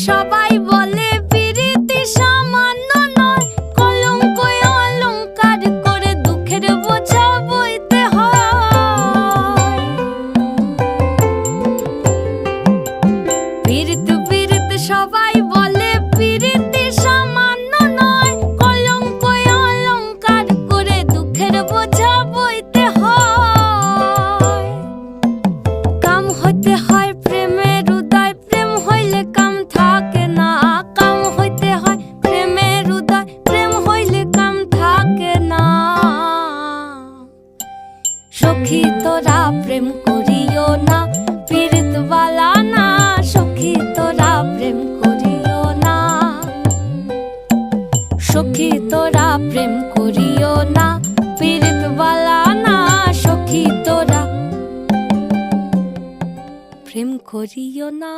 সবাই বলে পিরিতি সামান্য নয়, কলঙ্ক অলংকার করে দুঃখের বোঝা বইতে হয়। পিরিত পিরিত সবাই বলে পিরিতি সামান্য নয়, কলঙ্ক অলংকার করে দুঃখের বোঝা বইতে হয়। কাম হইতে হয় প্রেমের উদয়, প্রেম হইলে কাম থাকে না। কাম হইতে হয় প্রেমের উদয়, প্রেম হইলে কাম থাকে না। সখী তোরা প্রেম করিও না, পীড়িত বালা না। সখী তোরা প্রেম করিও না, সখী তোরা প্রেম করিও না, পীড়িত বালা না। সখী তোরা প্রেম করিও না।